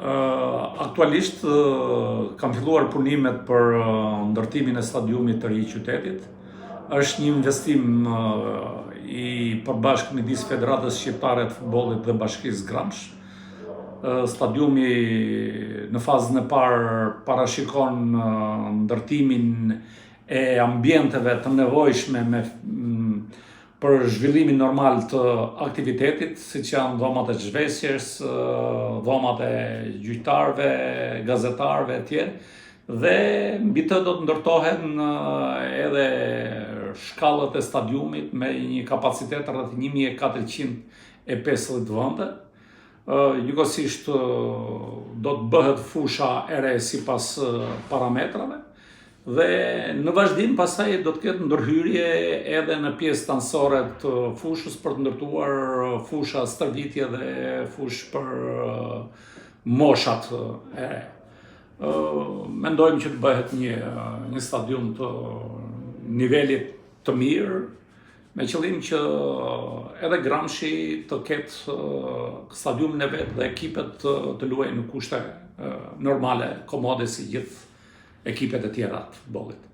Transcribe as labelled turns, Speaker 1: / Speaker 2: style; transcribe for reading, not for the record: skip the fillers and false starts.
Speaker 1: Aktualisht kam filluar punimet për ndërtimin e stadiumit të ri i qytetit. Është një investim i përbashkët midis Federatës Shqiptare të Futbollit dhe Bashkisë Gramsh. Stadiumi në fazën e parë parashikon ndërtimin e ambienteve të nevojshme për zhvillimin normal të aktivitetit, siç janë dhomat e zhvesjes, dhomat e gjyqtarëve, gazetarëve e tjerë, dhe mbi të do të ndërtohen edhe shkallët e stadiumit me një kapacitet rreth 1450 vende. Njëkohësisht do të bëhet fusha e re sipas parametrave. Dhe në vazhdim pastaj do të ketë ndërhyrje edhe në pjesë tanësore të fushës për të ndërtuar fusha stërvitje dhe fushë për moshat e re. Mendojmë që të bëhet një stadium të nivelit të mirë, me qëllim që edhe Gramshi të ketë stadiumin e vet dhe ekipet të luajnë në kushte normale, komode si gjithë ekipet e tjera të futbollit.